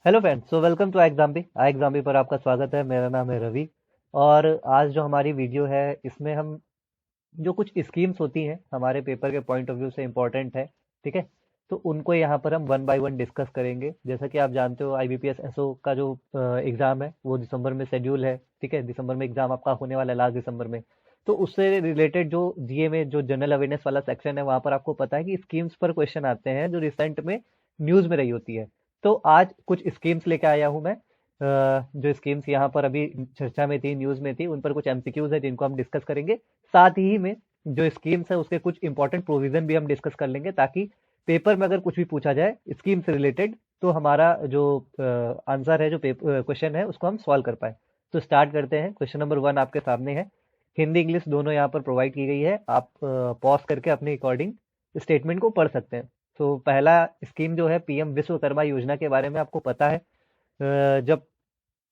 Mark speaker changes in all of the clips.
Speaker 1: Hello friends, so welcome to आई एग्जाम्पी पर आपका स्वागत है। मेरा नाम है रवि। और आज जो हमारी वीडियो है इसमें हम जो कुछ स्कीम्स होती हैं हमारे पेपर के पॉइंट ऑफ व्यू से इम्पोर्टेंट है, ठीक है। तो उनको यहाँ पर हम वन बाय वन डिस्कस करेंगे। जैसा कि आप जानते हो आईबीपीएस एसओ का जो एग्ज़ाम है वो दिसंबर में शेड्यूल है, ठीक है। दिसंबर में एग्ज़ाम आपका होने वाला है, लास्ट दिसंबर में। तो उससे रिलेटेड जो जीए में जो जनरल अवेयरनेस वाला सेक्शन है वहाँ पर आपको पता है कि स्कीम्स पर क्वेश्चन आते हैं जो रिसेंट में न्यूज़ में रही होती है। तो आज कुछ स्कीम्स लेके आया हूँ मैं। जो स्कीम्स यहाँ पर अभी चर्चा में थी, न्यूज़ में थी, उन पर कुछ एमसीक्यूज है जिनको हम डिस्कस करेंगे। साथ ही में जो स्कीम्स है उसके कुछ इंपॉर्टेंट प्रोविजन भी हम डिस्कस कर लेंगे, ताकि पेपर में अगर कुछ भी पूछा जाए स्कीम से रिलेटेड तो हमारा जो आंसर है, जो क्वेश्चन है, उसको हम सॉल्व कर पाए। तो स्टार्ट करते हैं। क्वेश्चन नंबर 1 आपके सामने है। हिंदी इंग्लिश दोनों यहाँ पर प्रोवाइड की गई है, आप पॉज करके अपने अकॉर्डिंग स्टेटमेंट को पढ़ सकते हैं। तो पहला स्कीम जो है पीएम विश्वकर्मा योजना के बारे में आपको पता है। जब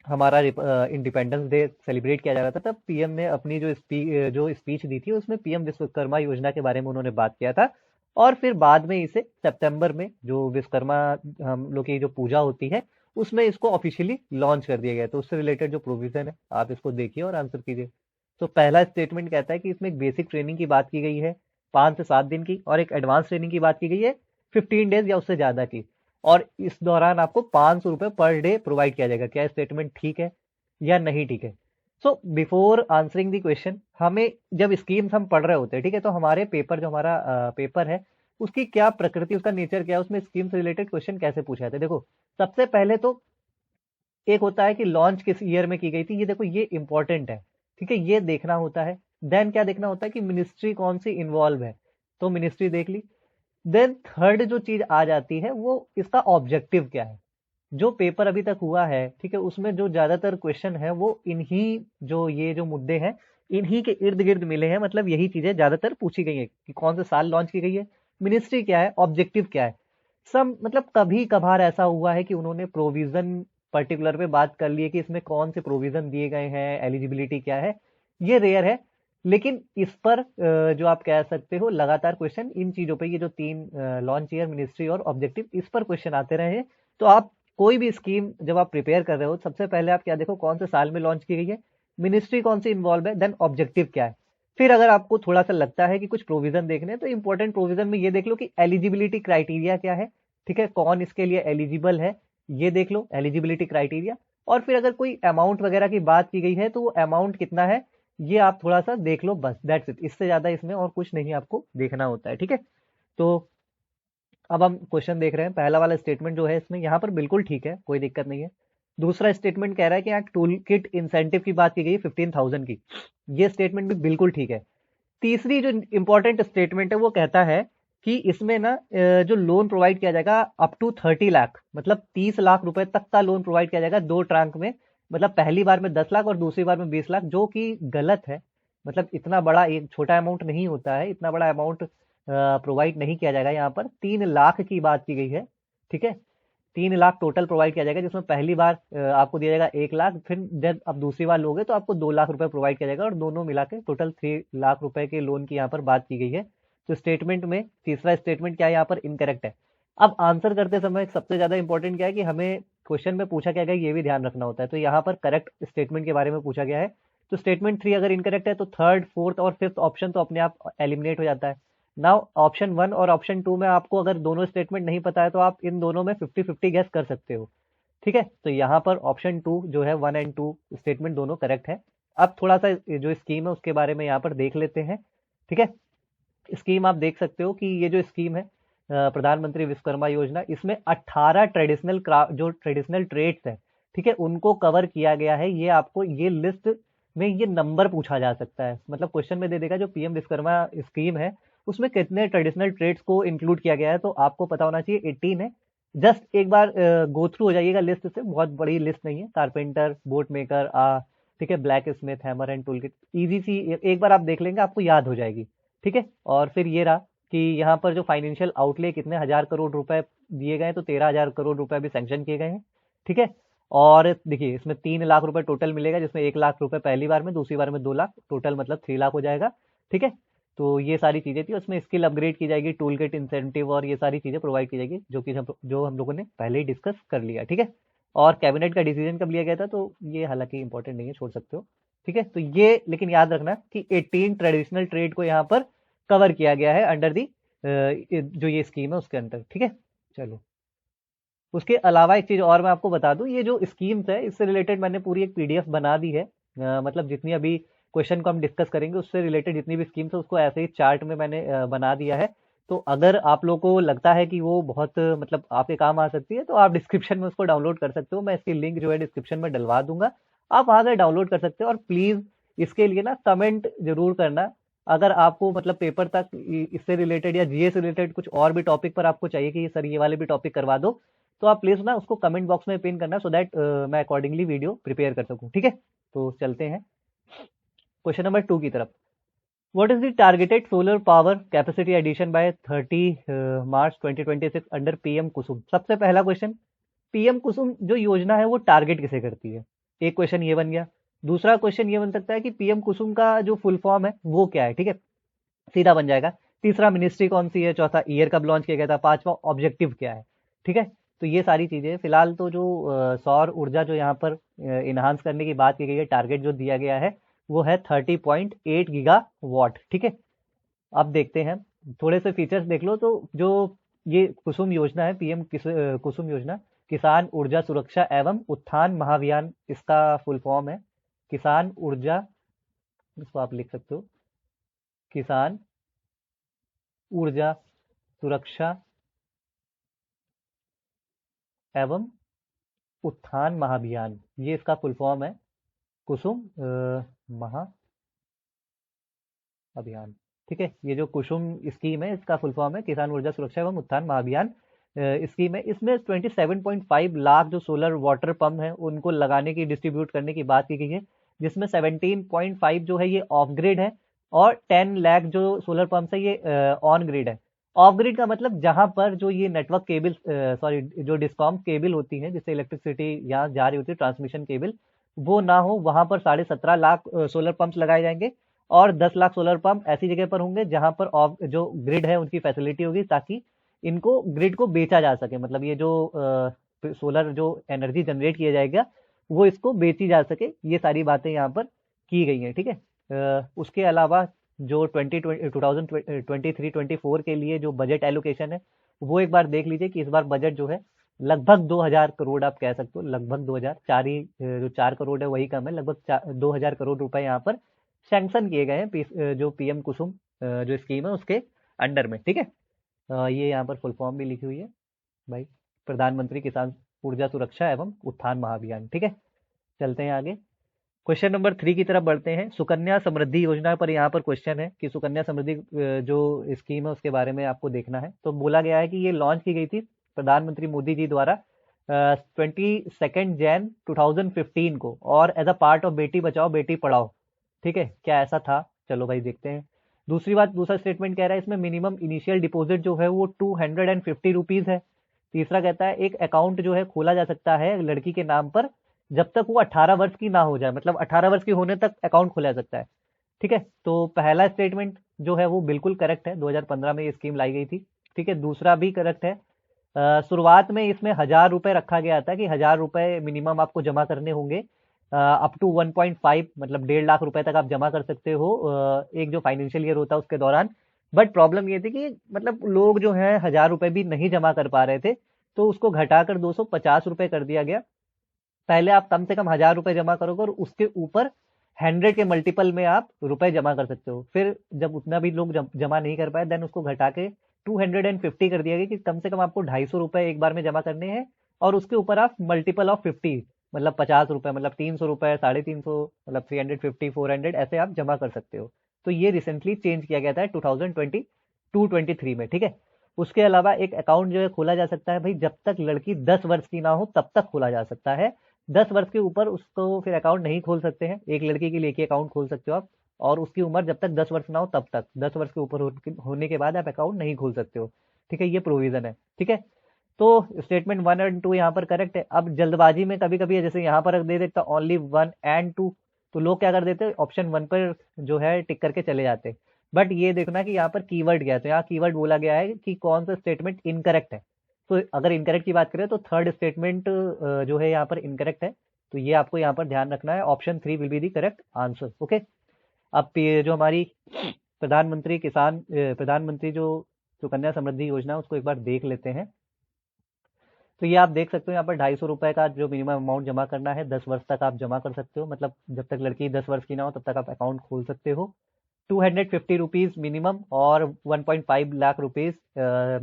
Speaker 1: हमारा इंडिपेंडेंस डे सेलिब्रेट किया जा रहा था तब पीएम ने अपनी जो स्पीच दी थी उसमें पीएम विश्वकर्मा योजना के बारे में उन्होंने बात किया था। और फिर बाद में इसे सितंबर में जो विश्वकर्मा हम लोग की जो पूजा होती है उसमें इसको ऑफिशियली लॉन्च कर दिया गया। तो उससे रिलेटेड जो प्रोविजन है आप इसको देखिए और आंसर कीजिए। तो पहला स्टेटमेंट कहता है कि इसमें एक बेसिक ट्रेनिंग की बात की गई है 5 से 7 दिन की, और एक एडवांस ट्रेनिंग की बात की गई है 15 डेज या उससे ज्यादा की। और इस दौरान आपको 500 रुपये पर डे प्रोवाइड किया जाएगा। क्या स्टेटमेंट ठीक है या नहीं ठीक है? So before answering the question, हमें जब स्कीम्स हम पढ़ रहे होते हैं, ठीक है, तो हमारे पेपर जो हमारा पेपर है उसकी क्या प्रकृति, उसका नेचर क्या है, उसमें स्कीम से रिलेटेड क्वेश्चन कैसे पूछे जाते हैं। देखो, सबसे पहले तो एक होता है कि लॉन्च किस ईयर में की गई थी, ये देखो ये इंपॉर्टेंट है, ठीक है, ये देखना होता है। देन क्या देखना होता है कि मिनिस्ट्री कौन सी इन्वॉल्व है, तो मिनिस्ट्री देख ली। देन थर्ड जो चीज आ जाती है वो इसका ऑब्जेक्टिव क्या है। जो पेपर अभी तक हुआ है, ठीक है, उसमें जो ज्यादातर क्वेश्चन है वो इन्हीं जो मुद्दे हैं इन्हीं के इर्द गिर्द मिले हैं। मतलब यही चीजें ज्यादातर पूछी गई है कि कौन से साल लॉन्च की गई है, मिनिस्ट्री क्या है, ऑब्जेक्टिव क्या है। सब मतलब कभी कभार ऐसा हुआ है कि उन्होंने प्रोविजन पर्टिकुलर पे बात कर ली है कि इसमें कौन से प्रोविजन दिए गए हैं, एलिजिबिलिटी क्या है। ये रेयर है। लेकिन इस पर जो आप कह सकते हो लगातार क्वेश्चन इन चीजों पे, ये जो तीन लॉन्च ईयर, मिनिस्ट्री और ऑब्जेक्टिव, इस पर क्वेश्चन आते रहे हैं। तो आप कोई भी स्कीम जब आप प्रिपेयर कर रहे हो सबसे पहले आप क्या देखो, कौन से साल में लॉन्च की गई है, मिनिस्ट्री कौन सी इन्वॉल्व है, देन ऑब्जेक्टिव क्या है। फिर अगर आपको थोड़ा सा लगता है कि कुछ प्रोविजन देखने हैं तो इंपॉर्टेंट प्रोविजन में ये देख लो कि एलिजिबिलिटी क्राइटेरिया क्या है, ठीक है, कौन इसके लिए एलिजिबल है, ये देख लो एलिजिबिलिटी क्राइटेरिया। और फिर अगर कोई अमाउंट वगैरह की बात की गई है तो वो अमाउंट कितना है ये आप थोड़ा सा देख लो, बस दैट्स इट। इससे ज्यादा इसमें और कुछ नहीं आपको देखना होता है, ठीक है। तो अब हम क्वेश्चन देख रहे हैं। पहला वाला स्टेटमेंट जो है इसमें यहाँ पर बिल्कुल ठीक है, कोई दिक्कत नहीं है। दूसरा स्टेटमेंट कह रहा है कि यहाँ टूल किट इंसेंटिव की बात की गई है 15,000 की, ये स्टेटमेंट भी बिल्कुल ठीक है। तीसरी जो इंपॉर्टेंट स्टेटमेंट है वो कहता है कि इसमें ना जो लोन प्रोवाइड किया जाएगा अप टू 30 लाख, मतलब 30 लाख रुपए तक का लोन प्रोवाइड किया जाएगा 2 ट्रांक में। मतलब पहली बार में 10 लाख और दूसरी बार में 20 लाख, जो कि गलत है। मतलब इतना बड़ा एक छोटा अमाउंट नहीं होता है, इतना बड़ा अमाउंट प्रोवाइड नहीं किया जाएगा। यहाँ पर 3 लाख की बात की गई है, ठीक है। 3 लाख टोटल प्रोवाइड किया जाएगा, जिसमें पहली बार आपको दिया जाएगा 1 लाख, फिर जब आप दूसरी बार लोगे तो आपको 2 लाख रुपए प्रोवाइड किया जाएगा, और दोनों मिला के टोटल 3 लाख रुपए के लोन की यहाँ पर बात की गई है। तो स्टेटमेंट में तीसरा स्टेटमेंट क्या है यहाँ पर इनकरेक्ट है। अब आंसर करते समय सबसे ज्यादा इंपॉर्टेंट क्या है कि हमें क्वेश्चन में पूछा क्या गया ये भी ध्यान रखना होता है। तो यहाँ पर करेक्ट स्टेटमेंट के बारे में पूछा गया है। तो स्टेटमेंट 3 अगर इनकरेक्ट है तो थर्ड, फोर्थ और फिफ्थ ऑप्शन तो अपने आप एलिमिनेट हो जाता है। नाउ ऑप्शन 1 और ऑप्शन 2 में आपको अगर दोनों स्टेटमेंट नहीं पता है तो आप इन दोनों में 50-50 गैस कर सकते हो, ठीक है। तो यहाँ पर ऑप्शन 2 जो है, 1 एंड 2 स्टेटमेंट दोनों करेक्ट है। अब थोड़ा सा जो स्कीम है उसके बारे में यहाँ पर देख लेते हैं, ठीक है। स्कीम आप देख सकते हो कि ये जो स्कीम है प्रधानमंत्री विश्वकर्मा योजना, इसमें 18 ट्रेडिशनल जो ट्रेडिशनल ट्रेड्स है, ठीक है, उनको कवर किया गया है। ये आपको ये लिस्ट में ये नंबर पूछा जा सकता है। मतलब क्वेश्चन में दे देगा जो पीएम विश्वकर्मा स्कीम है उसमें कितने ट्रेडिशनल ट्रेड्स को इंक्लूड किया गया है, तो आपको पता होना चाहिए 18 है। जस्ट एक बार गो थ्रू हो जाइएगा लिस्ट से, बहुत बड़ी लिस्ट नहीं है। कारपेंटर, बोट मेकर, ठीक है, blacksmith, hammer and tool kit, ईजी सी, एक बार आप देख लेंगे आपको याद हो जाएगी, ठीक है। और फिर ये रहा कि यहाँ पर जो फाइनेंशियल आउटले कितने हजार करोड़ रुपए दिए गए, तो 13,000 करोड़ रुपए भी सैंक्शन किए गए हैं, ठीक है। और देखिए इसमें 3 लाख रुपए टोटल मिलेगा, जिसमें 1 लाख रुपए पहली बार में, दूसरी बार में 2 लाख, टोटल मतलब 3 लाख हो जाएगा, ठीक है। तो ये सारी चीजें थी। उसमें स्किल अपग्रेड की जाएगी, टूल किट इंसेंटिव और ये सारी चीजें प्रोवाइड की जाएगी, जो कि जो हम लोगों ने पहले ही डिस्कस कर लिया, ठीक है। और कैबिनेट का डिसीजन कब लिया गया था, तो ये हालांकि इंपॉर्टेंट नहीं है, छोड़ सकते हो। ठीक है, तो ये लेकिन याद रखना कि 18 ट्रेडिशनल ट्रेड को यहाँ पर कवर किया गया है अंडर दी जो ये स्कीम है उसके अंदर। ठीक है, चलो उसके अलावा एक चीज और मैं आपको बता दूं, ये जो स्कीम्स है इससे रिलेटेड मैंने पूरी एक पीडीएफ बना दी है। मतलब जितनी अभी क्वेश्चन को हम डिस्कस करेंगे उससे रिलेटेड जितनी भी स्कीम्स है उसको ऐसे ही चार्ट में मैंने बना दिया है। तो अगर आप लोग को लगता है कि वो बहुत मतलब आपके काम आ सकती है तो आप डिस्क्रिप्शन में उसको डाउनलोड कर सकते हो, मैं इसकी लिंक जो है डिस्क्रिप्शन में डलवा दूंगा, आप वहां से डाउनलोड कर सकते हो। और प्लीज इसके लिए ना कमेंट जरूर करना, अगर आपको मतलब पेपर तक इससे रिलेटेड या जीए से रिलेटेड कुछ और भी टॉपिक पर आपको चाहिए कि सर ये वाले भी टॉपिक करवा दो, तो आप प्लीज ना उसको कमेंट बॉक्स में पिन करना, सो दैट मैं अकॉर्डिंगली वीडियो प्रिपेयर कर सकूं। ठीक है, तो चलते हैं क्वेश्चन नंबर 2 की तरफ। What is the targeted solar power capacity addition by 30 March 2026 under PM Kusum. सबसे पहला क्वेश्चन, पीएम कुसुम जो योजना है वो टारगेट किसे करती है, एक क्वेश्चन ये बन गया। दूसरा क्वेश्चन ये बन सकता है कि पीएम कुसुम का जो फुल फॉर्म है वो क्या है। ठीक है, सीधा बन जाएगा। तीसरा मिनिस्ट्री कौन सी है, चौथा ईयर कब लॉन्च किया गया था, पांचवा ऑब्जेक्टिव क्या है। ठीक है, तो ये सारी चीजें फिलहाल तो जो सौर ऊर्जा जो यहाँ पर इनहांस करने की बात की गई है, टारगेट जो दिया गया है वो है 30.8 गीगा वॉट। ठीक है, अब देखते हैं थोड़े से फीचर्स देख लो। तो जो ये कुसुम योजना है, पीएम कुसुम योजना, किसान ऊर्जा सुरक्षा एवं उत्थान महाभियान इसका फुल फॉर्म है। किसान ऊर्जा, इसको आप लिख सकते हो, किसान ऊर्जा सुरक्षा एवं उत्थान महाभियान, ये इसका फुल फॉर्म है। कुसुम महा अभियान। ठीक है, ये जो कुसुम स्कीम है इसका फुल फॉर्म है किसान ऊर्जा सुरक्षा एवं उत्थान महाभियान स्कीम है। इसमें 27.5 लाख जो सोलर वाटर पंप है उनको लगाने की, डिस्ट्रीब्यूट करने की बात की गई है, जिसमें 17.5 जो है ये ऑफ ग्रिड है और 10 लाख जो सोलर पंप है ये ऑन ग्रिड है। ऑफ ग्रिड का मतलब जहां पर जो ये नेटवर्क केबल, सॉरी जो डिस्कॉम केबल होती है जिससे इलेक्ट्रिसिटी यहाँ जा रही होती है, ट्रांसमिशन केबल, वो ना हो, वहां पर 17.5 लाख सोलर पंप्स लगाए जाएंगे। और 10 लाख सोलर पंप ऐसी जगह पर होंगे जहां पर जो ग्रिड है उनकी फैसिलिटी होगी, ताकि इनको ग्रिड को बेचा जा सके, मतलब ये जो सोलर जो एनर्जी जनरेट किया जाएगा वो इसको बेची जा सके। ये सारी बातें यहाँ पर की गई हैं। ठीक है, उसके अलावा जो 2023-24 के लिए जो बजट एलोकेशन है वो एक बार देख लीजिए कि इस बार बजट जो है लगभग 2000 करोड़, आप कह सकते हो लगभग 2000, चार ही जो 4 करोड़ है वही कम है, लगभग 2000 करोड़ रुपए यहाँ पर सैंक्शन किए गए हैं जो पीएम कुसुम जो स्कीम है उसके अंडर में। ठीक है, ये यहाँ पर फुल फॉर्म भी लिखी हुई है भाई, प्रधानमंत्री किसान ऊर्जा सुरक्षा एवं उत्थान महाभियान। ठीक है, चलते हैं आगे क्वेश्चन नंबर 3 की तरफ बढ़ते हैं। सुकन्या समृद्धि योजना पर यहाँ पर क्वेश्चन है कि सुकन्या समृद्धि जो स्कीम है उसके बारे में आपको देखना है। तो बोला गया है कि ये लॉन्च की गई थी प्रधानमंत्री मोदी जी द्वारा 22 जैन 2015 को, और as a part of Beti Bachao Beti Padhao. ठीक है, क्या ऐसा था, चलो भाई देखते हैं। दूसरी बात, दूसरा स्टेटमेंट कह रहा है इसमें मिनिमम इनिशियल डिपॉजिट जो है वो 250 रुपीज है। तीसरा कहता है एक अकाउंट जो है खोला जा सकता है लड़की के नाम पर जब तक वो 18 वर्ष की ना हो जाए, मतलब 18 वर्ष की होने तक अकाउंट खोला जा सकता है। ठीक है, तो पहला स्टेटमेंट जो है वो बिल्कुल करेक्ट है, 2015 में ये स्कीम लाई गई थी। ठीक है, दूसरा भी करेक्ट है। शुरुआत में इसमें 1000 रुपए रखा गया था कि 1000 रुपए मिनिमम आपको जमा करने होंगे, अप टू 1.5 मतलब 1.5 लाख रुपए तक आप जमा कर सकते हो एक जो फाइनेंशियल ईयर होता है उसके दौरान। बट प्रॉब्लम ये थी कि मतलब लोग जो है 1000 रुपए भी नहीं जमा कर पा रहे थे, तो उसको घटाकर 250 रुपए कर दिया गया। पहले आप कम से कम 1000 रुपए जमा करोगे और उसके ऊपर 100 के मल्टीपल में आप रुपए जमा कर सकते हो। फिर जब उतना भी लोग जमा नहीं कर पाए, देन उसको घटा के 250 कर दिया गया कि कम से कम आपको 250 रुपए एक बार में जमा करने हैं, और उसके ऊपर आप मल्टीपल ऑफ 50 मतलब 50 रुपए, मतलब 300 रुपए, 350, मतलब 350, 400 ऐसे आप जमा कर सकते हो। तो ये रिसेंटली चेंज किया गया था 2022-23 में। ठीक है, उसके अलावा एक अकाउंट जो है खोला जा सकता है भाई, जब तक लड़की 10 वर्ष की ना हो तब तक खोला जा सकता है। 10 वर्ष के ऊपर उसको फिर अकाउंट नहीं खोल सकते हैं, एक लड़की के लिए एक ही अकाउंट खोल सकते हो आप, और उसकी उम्र जब तक 10 वर्ष ना हो तब तक, 10 वर्ष के ऊपर होने के बाद आप अकाउंट नहीं खोल सकते हो। ठीक है, ये प्रोविजन है। ठीक है, तो स्टेटमेंट 1 और 2 यहाँ पर करेक्ट है। अब जल्दबाजी में कभी कभी जैसे यहाँ पर दे देता ओनली 1 एंड 2, तो लोग क्या कर देते हैं ऑप्शन 1 पर जो है टिक करके चले जाते। बट ये देखना कि यहाँ पर कीवर्ड क्या है, तो यहाँ कीवर्ड बोला गया है कि कौन सा स्टेटमेंट इनकरेक्ट है। तो अगर इनकरेक्ट की बात करें तो थर्ड स्टेटमेंट जो है यहाँ पर इनकरेक्ट है, तो ये आपको यहाँ पर ध्यान रखना है, option 3 will be the correct answer. Okay, अब ये जो हमारी प्रधानमंत्री जो सुकन्या समृद्धि योजना है उसको एक बार देख लेते हैं। तो ये आप देख सकते हो यहाँ पर 250 रुपए का जो मिनिमम अमाउंट जमा करना है, 10 वर्ष तक आप जमा कर सकते हो, मतलब जब तक लड़की 10 वर्ष की ना हो तब तक आप अकाउंट खोल सकते हो। 250 रुपीज मिनिमम और 1.5 लाख रुपीज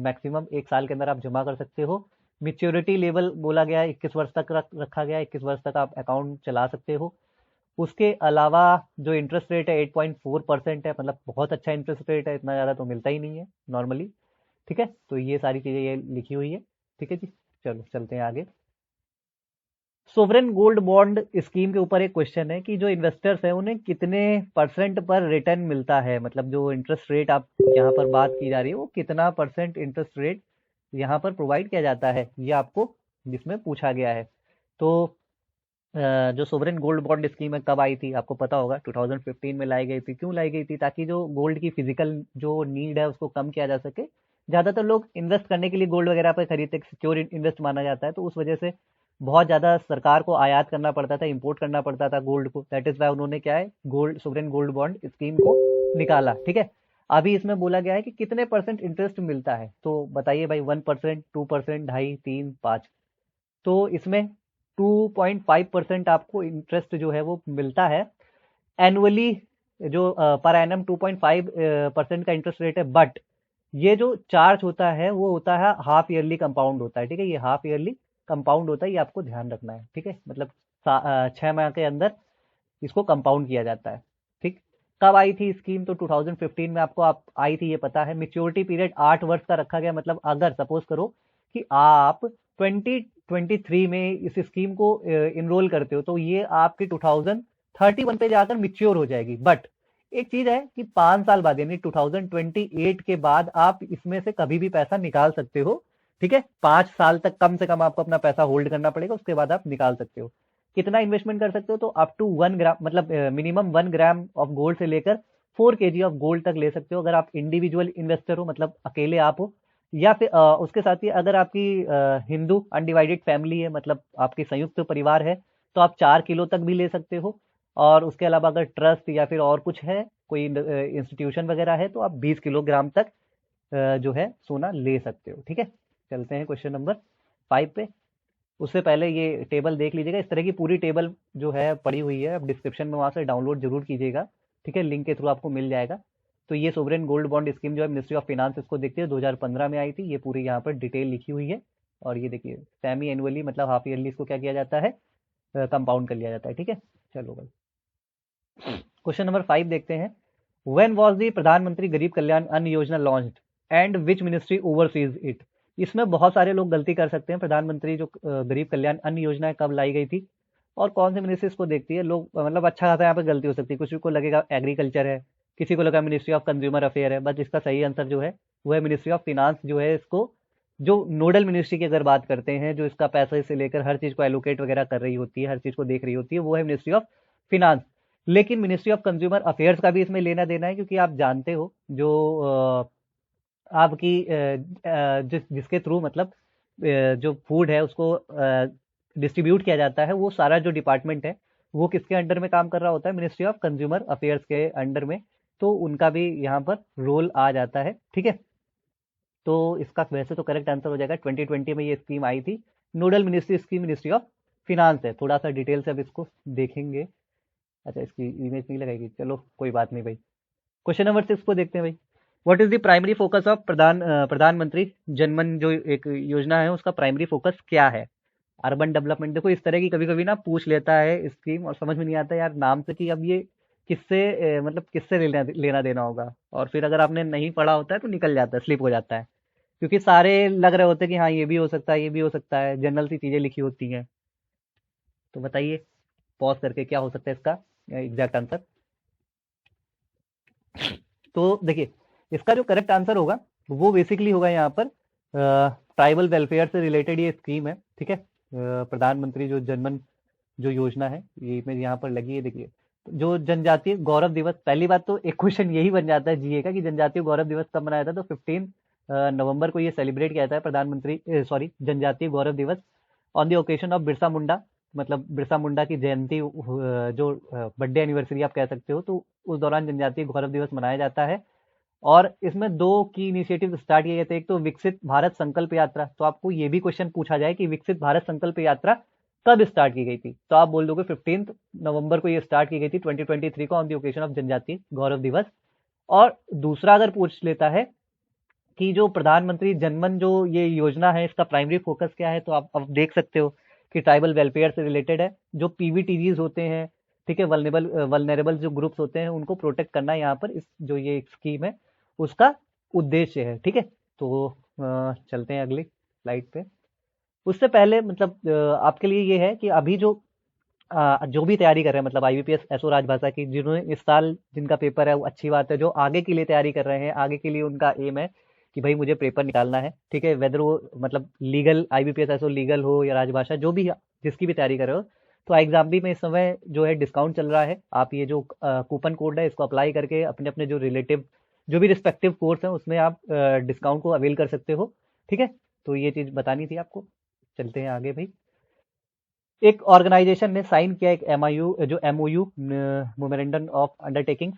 Speaker 1: मैक्सिमम 1 साल के अंदर आप जमा कर सकते हो। मेच्योरिटी लेवल बोला गया है 21 वर्ष तक रखा गया है, 21 वर्ष तक आप अकाउंट चला सकते हो। उसके अलावा जो इंटरेस्ट रेट है 8.4% है, मतलब बहुत अच्छा इंटरेस्ट रेट है, इतना ज़्यादा तो मिलता ही नहीं है नॉर्मली। ठीक है, तो ये सारी चीज़ें ये लिखी हुई है। ठीक है जी, चलो चलते हैं आगे। सोवरेन गोल्ड बॉन्ड स्कीम के ऊपर एक क्वेश्चन है कि जो इन्वेस्टर्स हैं उन्हें कितने परसेंट पर रिटर्न मिलता है, मतलब जो इंटरेस्ट रेट आप यहाँ पर बात की जा रही है वो कितना परसेंट इंटरेस्ट रेट यहाँ पर प्रोवाइड किया जाता है, ये आपको जिसमें पूछा गया है। तो जो सोवरेन गोल्ड बॉन्ड स्कीम है कब आई थी आपको पता होगा, 2015 में लाई गई थी। क्यों लाई गई थी? ताकि जो गोल्ड की फिजिकल जो नीड है उसको कम किया जा सके। ज़्यादातर लोग इन्वेस्ट करने के लिए गोल्ड वगैरह पर खरीदते, सिक्योर इन्वेस्ट माना जाता है, तो उस वजह से बहुत ज़्यादा सरकार को आयात करना पड़ता था, इंपोर्ट करना पड़ता था गोल्ड को। दैट इज़ वाई उन्होंने क्या है, gold sovereign gold bond scheme को निकाला। ठीक है, अभी इसमें बोला गया है कि कितने परसेंट इंटरेस्ट मिलता है, तो बताइए भाई, 1%, 2%, 2.5, 3, 5। तो इसमें 2.5% आपको इंटरेस्ट जो है वो मिलता है एनुअली, जो पर एनम 2.5% का इंटरेस्ट रेट है। बट ये जो चार्ज होता है वो होता है हाफ ईयरली कंपाउंड होता है। ठीक है, ये हाफ ईयरली कंपाउंड होता है, ये आपको ध्यान रखना है। ठीक है, मतलब 6 माह के अंदर इसको कंपाउंड किया जाता है। ठीक, कब आई थी स्कीम? तो 2015 में आपको आई थी, ये पता है। मेच्योरिटी पीरियड 8 वर्ष का रखा गया, मतलब अगर सपोज करो कि आप 2023 में इस स्कीम को इनरोल करते हो तो ये आपकी 2031 पे जाकर मिच्योर हो जाएगी। बट एक चीज है कि 5 साल बाद यानी 2028 के बाद आप इसमें से कभी भी पैसा निकाल सकते हो। ठीक है, 5 साल तक कम से कम आपको अपना पैसा होल्ड करना पड़ेगा, उसके बाद आप निकाल सकते हो। कितना इन्वेस्टमेंट कर सकते हो? तो अप टू 1 ग्राम, मतलब मिनिमम 1 ग्राम ऑफ गोल्ड से लेकर 4 kg ऑफ गोल्ड तक ले सकते हो, अगर आप इंडिविजुअल इन्वेस्टर हो, मतलब अकेले आप हो। या फिर उसके साथ ही अगर आपकी हिंदू अनडिवाइडेड फैमिली है, मतलब आपकी संयुक्त परिवार है, तो आप 4 किलो तक भी ले सकते हो। और उसके अलावा अगर ट्रस्ट या फिर और कुछ है, कोई इंस्टीट्यूशन वगैरह है, तो आप 20 किलोग्राम तक जो है सोना ले सकते हो। ठीक है, चलते हैं क्वेश्चन नंबर 5 पे। उससे पहले ये टेबल देख लीजिएगा, इस तरह की पूरी टेबल जो है पड़ी हुई है, अब डिस्क्रिप्शन में वहाँ से डाउनलोड जरूर कीजिएगा। ठीक है, लिंक के थ्रू आपको मिल जाएगा। तो ये सोवरेन गोल्ड बॉन्ड स्कीम जो है मिनिस्ट्री ऑफ फाइनेंस इसको देखते हैं, 2015 में आई थी, ये पूरी यहाँ पर डिटेल लिखी हुई है। और ये देखिए सेमी एनुअली, मतलब हाफ ईयरली इसको क्या किया जाता है, कंपाउंड कर लिया जाता है। ठीक है, चलो भाई क्वेश्चन नंबर 5 देखते हैं। व्हेन वाज द प्रधानमंत्री गरीब कल्याण अन्न योजना launched and which ministry overseas it? इसमें बहुत सारे लोग गलती कर सकते हैं। प्रधानमंत्री जो गरीब कल्याण अन्न योजना कब लाई गई थी और कौन सी मिनिस्ट्री इसको देखती है, लोग मतलब अच्छा खासा यहाँ पे गलती हो सकती है। किसी को लगेगा एग्रीकल्चर है, किसी को लगा मिनिस्ट्री ऑफ कंज्यूमर अफेयर है, बट इसका सही आंसर जो है वो है मिनिस्ट्री ऑफ फिनांस। जो है इसको जो नोडल मिनिस्ट्री की अगर बात करते हैं, जो इसका पैसे से लेकर हर चीज को एलोकेट वगैरह कर रही होती है, हर चीज को देख रही होती है, वो है मिनिस्ट्री ऑफ फिनांस। लेकिन मिनिस्ट्री ऑफ कंज्यूमर अफेयर्स का भी इसमें लेना देना है, क्योंकि आप जानते हो जो आपकी जिसके थ्रू मतलब जो फूड है उसको डिस्ट्रीब्यूट किया जाता है, वो सारा जो डिपार्टमेंट है वो किसके अंडर में काम कर रहा होता है? मिनिस्ट्री ऑफ कंज्यूमर अफेयर्स के अंडर में। तो उनका भी यहाँ पर रोल आ जाता है। ठीक है, तो इसका वैसे तो करेक्ट आंसर हो जाएगा, 2020 में ये स्कीम आई थी। नोडल मिनिस्ट्री इसकी मिनिस्ट्री ऑफ फिनांस है। थोड़ा सा डिटेल से अब इसको देखेंगे। अच्छा, इसकी इमेज नहीं लगाएगी, चलो कोई बात नहीं भाई। क्वेश्चन नंबर 6 को देखते हैं भाई। What is the primary focus of प्रधानमंत्री जनमन जो एक योजना है उसका प्राइमरी फोकस क्या है? Urban development. देखो इस तरह की कभी कभी ना पूछ लेता है स्कीम और समझ में नहीं आता यार नाम से कि अब ये किससे मतलब किससे लेना देना होगा, और फिर अगर आपने नहीं पढ़ा होता है तो निकल जाता है, स्लिप हो जाता है, क्योंकि सारे लग रहे होते हैं कि हाँ ये भी हो सकता है, ये भी हो सकता है, जनरल सी चीजें लिखी होती हैं। तो बताइए पॉज करके क्या हो सकता है इसका एग्जैक्ट आंसर। तो देखिए इसका जो करेक्ट आंसर होगा वो बेसिकली होगा यहाँ पर ट्राइबल वेलफेयर से रिलेटेड ये स्कीम है। ठीक है, प्रधानमंत्री जो जनमन जो योजना है ये मेरे यहाँ पर लगी है। देखिए जो जनजातीय गौरव दिवस, पहली बात तो एक क्वेश्चन यही बन जाता है जीए का कि जनजातीय गौरव दिवस कब मनाया था, तो 15 नवंबर को ये सेलिब्रेट किया जाता है, प्रधानमंत्री सॉरी जनजातीय गौरव दिवस, on the occasion of Birsa Munda, मतलब बिरसा मुंडा की जयंती, जो बर्थडे एनिवर्सरी आप कह सकते हो, तो उस दौरान जनजातीय गौरव दिवस मनाया जाता है। और इसमें दो की इनिशिएटिव स्टार्ट किए गए थे, एक तो विकसित भारत संकल्प यात्रा। तो आपको ये भी क्वेश्चन पूछा जाए कि विकसित भारत संकल्प यात्रा कब स्टार्ट की गई थी, तो आप बोल दोगे 15 नवंबर को ये स्टार्ट की गई थी 2023 को, ऑन द ओकेशन ऑफ जनजातीय गौरव दिवस। और दूसरा अगर पूछ लेता है कि जो प्रधानमंत्री जनमन जो ये योजना है, इसका प्राइमरी फोकस क्या है, तो आप अब देख सकते हो कि ट्राइबल वेलफेयर से रिलेटेड है। जो पीवीटीजीज होते हैं, ठीक है, वल्नरेबल जो ग्रुप्स होते हैं, उनको प्रोटेक्ट करना यहाँ पर इस जो ये स्कीम है उसका उद्देश्य है। ठीक है, तो चलते हैं अगली स्लाइड पे। उससे पहले मतलब आपके लिए ये है कि अभी जो भी तैयारी कर रहे हैं, मतलब आईबीपीएस एसओ राजभाषा की, जिन्होंने इस साल जिनका पेपर है वो अच्छी बात है, जो आगे के लिए तैयारी कर रहे हैं, आगे के लिए उनका एम है कि भाई मुझे पेपर निकालना है, ठीक है, वेदर वो मतलब लीगल आईबीपीएस एसओ लीगल हो या राजभाषा, जो भी जिसकी भी तैयारी कर रहे हो, तो एग्जाम भी में इस समय जो है डिस्काउंट चल रहा है। आप ये जो कूपन कोड है इसको अप्लाई करके अपने अपने जो रिलेटिव जो भी रिस्पेक्टिव कोर्स है उसमें आप डिस्काउंट को अवेल कर सकते हो। ठीक है, तो ये चीज बतानी थी आपको। चलते हैं आगे भाई। एक ऑर्गेनाइजेशन ने साइन किया एक एमआईयू जो एमओयू मेमोरेंडम ऑफ अंडरटेकिंग,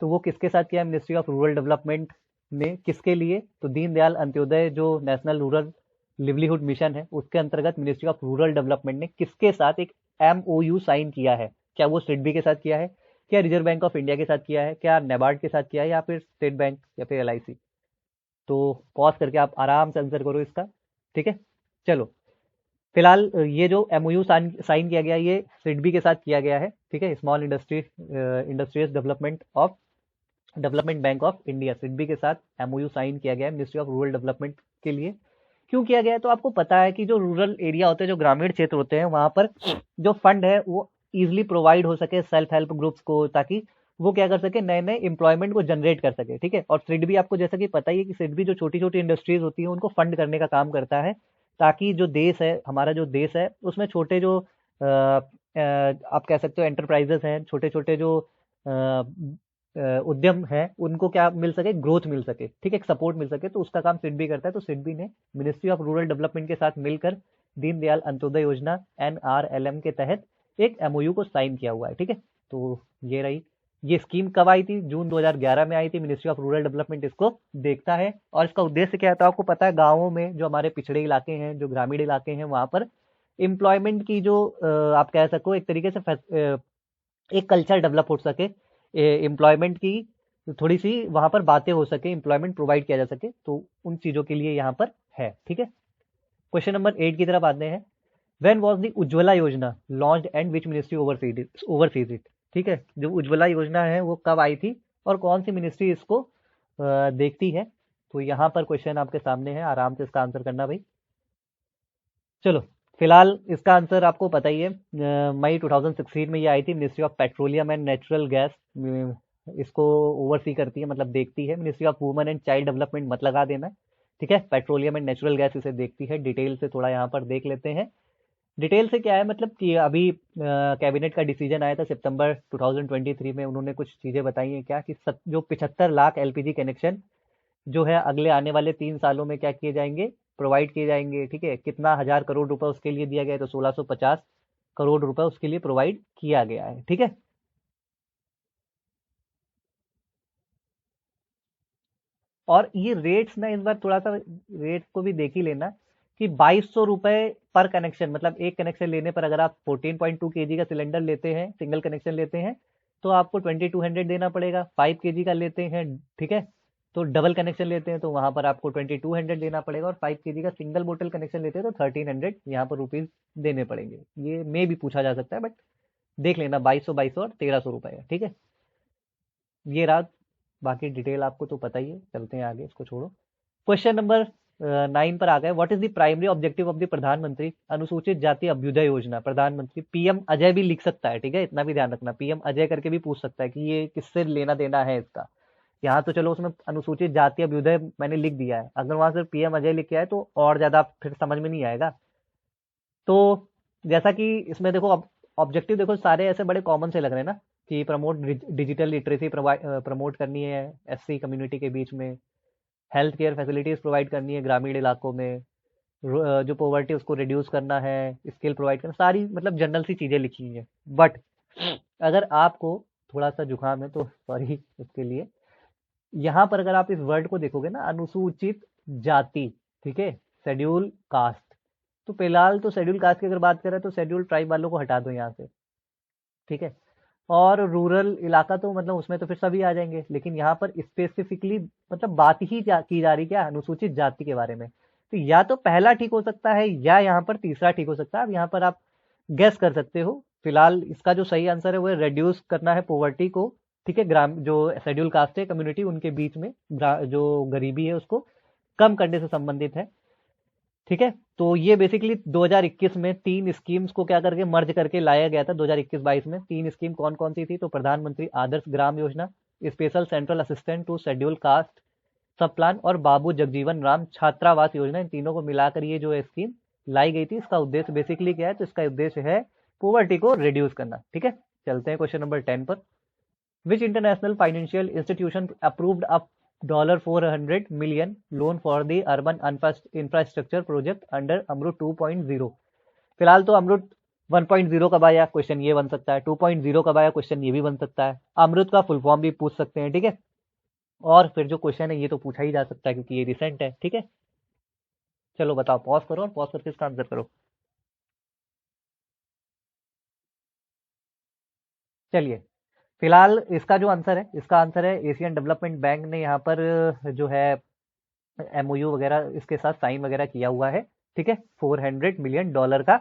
Speaker 1: तो वो किसके साथ किया, मिनिस्ट्री ऑफ रूरल डेवलपमेंट ने, किसके लिए, तो दीनदयाल अंत्योदय जो नेशनल रूरल लिवलीहुड मिशन है उसके अंतर्गत मिनिस्ट्री ऑफ रूरल डेवलपमेंट ने किसके साथ एक एमओयू साइन किया है। क्या वो सिडबी के साथ किया है, क्या रिजर्व बैंक ऑफ इंडिया के साथ किया है, क्या नेबार्ड के साथ किया है, या फिर स्टेट बैंक या फिर एलआईसी। तो पॉज करके आप आराम से आंसर करो इसका। ठीक है, चलो फिलहाल ये जो एमओयू साइन किया गया ये सिडबी के साथ किया गया है। ठीक है, small industries development bank of India, SIDBI के साथ एमओयू साइन किया गया है मिनिस्ट्री ऑफ रूरल डेवलपमेंट के लिए। क्यों किया गया है, तो आपको पता है कि जो रूरल एरिया होते हैं, जो ग्रामीण क्षेत्र होते हैं, वहां पर जो फंड है वो इजिली प्रोवाइड हो सके सेल्फ हेल्प ग्रुप्स को, ताकि वो क्या कर सके, नए नए एम्प्लॉयमेंट को जनरेट कर सके। ठीक है, और सिडबी आपको जैसा कि पता ही है कि सिडबी जो छोटी छोटी इंडस्ट्रीज होती है उनको फंड करने का काम करता है, ताकि जो देश है, हमारा जो देश है, उसमें छोटे जो आप कह सकते हो एंटरप्राइजेस हैं, छोटे छोटे जो उद्यम है, उनको क्या मिल सके, ग्रोथ मिल सके, ठीक है, सपोर्ट मिल सके, तो उसका काम सिडबी करता है। तो सिडबी ने मिनिस्ट्री ऑफ रूरल डेवलपमेंट के साथ मिलकर दीनदयाल अंत्योदय योजना एनआरएलएम के तहत एक एमओयू को साइन किया हुआ है। ठीक है, तो ये रही, ये स्कीम कब आई थी, जून 2011 में आई थी। मिनिस्ट्री ऑफ रूरल डेवलपमेंट इसको देखता है, और इसका उद्देश्य क्या है, तो आपको पता है गांवों में जो हमारे पिछड़े इलाके हैं, जो ग्रामीण इलाके हैं, वहां पर एम्प्लॉयमेंट की जो आप कह सको एक तरीके से एक कल्चर डेवलप हो सके, एम्प्लॉयमेंट की थोड़ी सी वहां पर बातें हो सके, एम्प्लॉयमेंट प्रोवाइड किया जा सके, तो उन चीजों के लिए यहाँ पर है। ठीक है, क्वेश्चन नंबर 8 की तरफ आते हैं। व्हेन वाज द उज्ज्वला योजना launched and which ministry overseas it. ठीक है, जो उज्ज्वला योजना है वो कब आई थी और कौन सी मिनिस्ट्री इसको देखती है, तो यहाँ पर क्वेश्चन आपके सामने है, आराम से इसका आंसर करना भाई। चलो फिलहाल इसका आंसर आपको पता ही है, मई 2016 में ये आई थी। Ministry of petroleum and natural gas इसको ओवरसी करती है, मतलब देखती है। Ministry of women and child development मत लगा देना, ठीक है, पेट्रोलियम एंड नेचुरल गैस इसे देखती है। डिटेल से थोड़ा यहाँ पर देख लेते हैं। डिटेल से क्या है, मतलब कि अभी कैबिनेट का डिसीजन आया था सितंबर 2023 में, उन्होंने कुछ चीज़ें बताई हैं क्या, कि जो 75 लाख एलपीजी कनेक्शन जो है अगले आने वाले 3 सालों में क्या किए जाएंगे, प्रोवाइड किए जाएंगे। ठीक है, कितना 1000 करोड़ रुपए उसके लिए दिया गया है, तो 1650 करोड़ रुपए उसके लिए प्रोवाइड किया गया है। ठीक है, और ये रेट्स ना इस बार थोड़ा सा रेट को भी देख ही लेना, कि 2200 रुपए पर कनेक्शन, मतलब एक कनेक्शन लेने पर अगर आप 14.2 kg का सिलेंडर लेते हैं, सिंगल कनेक्शन लेते हैं, तो आपको 2200 देना पड़ेगा। 5 kg का लेते हैं, ठीक है, तो डबल कनेक्शन लेते हैं तो वहां पर आपको 2200 देना पड़ेगा, और 5 kg का सिंगल बोतल कनेक्शन लेते हैं तो 1300 यहाँ पर रुपीज देने पड़ेंगे। ये में भी पूछा जा सकता है, बट देख लेना 2200 और 1300 रुपए है। ठीक है, ये रहा, बाकी डिटेल आपको तो पता ही है। चलते हैं आगे, इसको छोड़ो। क्वेश्चन नंबर 9 पर आ गए। What is the primary objective of the प्रधानमंत्री अनुसूचित जाति अभ्युदय योजना। प्रधानमंत्री पीएम अजय भी लिख सकता है, ठीक है, इतना भी ध्यान रखना, पीएम अजय करके भी पूछ सकता है कि ये किससे लेना देना है इसका। यहाँ तो चलो उसमें अनुसूचित जाति अभ्युदय मैंने लिख दिया है, अगर वहां से पीएम अजय लिख के आए तो और ज्यादा फिर समझ में नहीं आएगा। तो जैसा कि इसमें देखो, ऑब्जेक्टिव देखो सारे ऐसे बड़े कॉमन से लग रहे हैं ना, कि प्रमोट डिजिटल लिटरेसी प्रमोट करनी है एससी कम्युनिटी के बीच में, हेल्थ केयर फैसिलिटीज प्रोवाइड करनी है ग्रामीण इलाकों में, जो पॉवर्टी उसको रिड्यूस करना है, स्किल प्रोवाइड करना, सारी मतलब जनरल सी चीजें लिखी हैं। बट अगर आपको थोड़ा सा जुकाम है तो सॉरी उसके लिए, यहाँ पर अगर आप इस वर्ड को देखोगे ना, अनुसूचित जाति, ठीक है, शेड्यूल कास्ट, तो फिलहाल तो शेड्यूल कास्ट की अगर बात करें तो शेड्यूल ट्राइब वालों को हटा दो यहाँ से, ठीक है। और रूरल इलाका तो मतलब उसमें तो फिर सभी आ जाएंगे, लेकिन यहाँ पर स्पेसिफिकली मतलब बात ही की जा रही क्या, अनुसूचित जाति के बारे में। तो या तो पहला ठीक हो सकता है या यहाँ पर तीसरा ठीक हो सकता है। अब यहाँ पर आप गेस कर सकते हो। फिलहाल इसका जो सही आंसर है वो रिड्यूस करना है पॉवर्टी को, ठीक है, ग्राम जो शेड्यूल कास्ट है कम्युनिटी उनके बीच में जो गरीबी है उसको कम करने से संबंधित है, ठीक है। तो ये बेसिकली 2021 में 3 स्कीम्स को क्या करके मर्ज करके लाया गया था। 2021-22 में 3 स्कीम कौन कौन सी थी, तो प्रधानमंत्री Adarsh Gram Yojana, special central assistant to schedule caste sub plan और बाबू जगजीवन राम छात्रावास योजना। इन तीनों को मिलाकर ये जो स्कीम लाई गई थी। इसका उद्देश्य बेसिकली क्या है, तो इसका उद्देश्य है पॉवर्टी को रिड्यूस करना, ठीक है। चलते हैं क्वेश्चन नंबर 10 पर। Which international financial institution approved a $400 million loan for the urban infrastructure project under Amrut 2.0। फिलहाल तो अमृत 1.0 कब आया, क्वेश्चन ये बन सकता है। 2.0 कब आया, क्वेश्चन ये भी बन सकता है। अमृत का फुल फॉर्म भी पूछ सकते हैं, ठीक है। और फिर जो क्वेश्चन है ये तो पूछा ही जा सकता है क्योंकि ये रिसेंट है, ठीक है। चलो बताओ, पॉज करो और पॉज करके इसका आंसर करो। चलिए, फिलहाल इसका जो आंसर है, इसका आंसर है एशियन डेवलपमेंट बैंक ने यहाँ पर जो है एमओयू वगैरह इसके साथ साइन वगैरह किया हुआ है, ठीक है, $400 million का।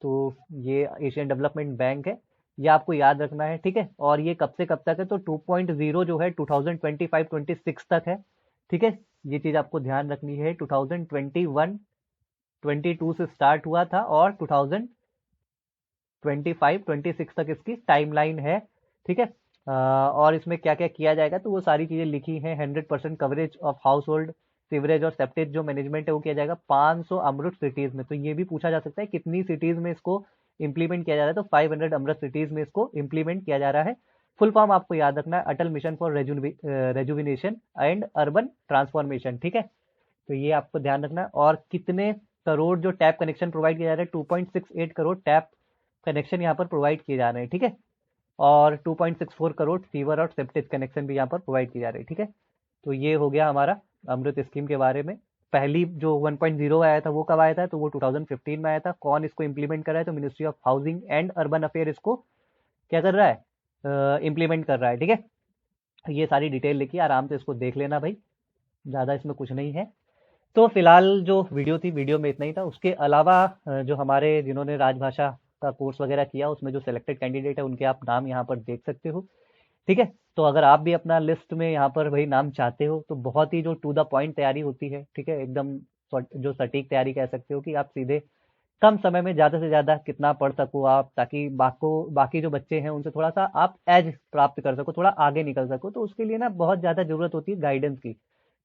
Speaker 1: तो ये एशियन डेवलपमेंट बैंक है, ये आपको याद रखना है, ठीक है। और ये कब से कब तक है, तो 2.0 जो है 2025-26 तक है, ठीक है। ये चीज आपको ध्यान रखनी है। 2021-22 से स्टार्ट हुआ था और 2025-26 तक इसकी टाइमलाइन है, ठीक है। और इसमें क्या क्या किया जाएगा तो वो सारी चीजें लिखी हैं। 100% coverage of house hold sewerage और सेप्टेज जो मैनेजमेंट है वो किया जाएगा 500 अमृत सिटीज में। तो ये भी पूछा जा सकता है कितनी सिटीज में इसको इंप्लीमेंट किया जा रहा है, तो 500 अमृत सिटीज में इसको इंप्लीमेंट किया जा रहा है। फुल फॉर्म आपको याद रखना है, Atal mission for rejuvenation and urban transformation, ठीक है। तो ये आपको ध्यान रखना है। और कितने करोड़ जो टैप कनेक्शन प्रोवाइड किया जा रहा है, 2.68 करोड़ टैप कनेक्शन यहाँ पर प्रोवाइड किए जा रहे हैं, ठीक है। और 2.64 करोड़ सीवर और सेप्टेज कनेक्शन भी यहाँ पर प्रोवाइड किए जा रहे हैं, ठीक है। तो ये हो गया हमारा अमृत स्कीम के बारे में। पहली जो 1.0 आया था वो कब आया था, तो वो 2015 में आया था। कौन इसको इंप्लीमेंट कर रहा है, तो ministry of housing and urban affair इसको क्या कर रहा है, इंप्लीमेंट कर रहा है, ठीक है। ये सारी डिटेल लिखी, आराम से इसको देख लेना भाई, ज़्यादा इसमें कुछ नहीं है। तो फिलहाल जो वीडियो थी, वीडियो में इतना ही था। उसके अलावा जो हमारे जिन्होंने राजभाषा का कोर्स वगैरह किया उसमें जो सिलेक्टेड कैंडिडेट है उनके आप नाम यहाँ पर देख सकते हो, ठीक है। तो अगर आप भी अपना लिस्ट में यहाँ पर वही नाम चाहते हो तो बहुत ही जो टू द पॉइंट तैयारी होती है, ठीक है, एकदम जो सटीक तैयारी कह सकते हो कि आप सीधे कम समय में ज़्यादा से ज़्यादा कितना पढ़ सको आप, ताकि बाकी जो बच्चे हैं उनसे थोड़ा सा आप एज प्राप्त कर सको, थोड़ा आगे निकल सको। तो उसके लिए ना बहुत ज़्यादा ज़रूरत होती है गाइडेंस की।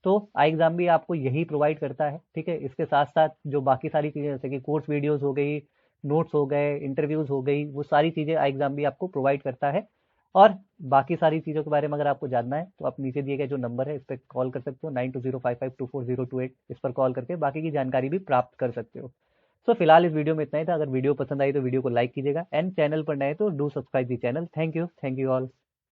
Speaker 1: तो आई एग्जाम भी आपको यही प्रोवाइड करता है, ठीक है। इसके साथ साथ जो बाकी सारी चीज़ें जैसे कि कोर्स वीडियोज़ हो गई, नोट्स हो गए, इंटरव्यूज़ हो गई, वो सारी चीज़ें आई एग्जाम भी आपको प्रोवाइड करता है। और बाकी सारी चीज़ों के बारे में अगर आपको जानना है तो आप नीचे दिए गए जो नंबर है इस पर कॉल कर सकते हो, 9205524028, इस पर कॉल करके बाकी की जानकारी भी प्राप्त कर सकते हो। सो फिलहाल इस वीडियो में इतना ही था। अगर वीडियो पसंद आई तो वीडियो को लाइक कीजिएगा, एंड चैनल पर नए तो do subscribe the channel. Thank you all.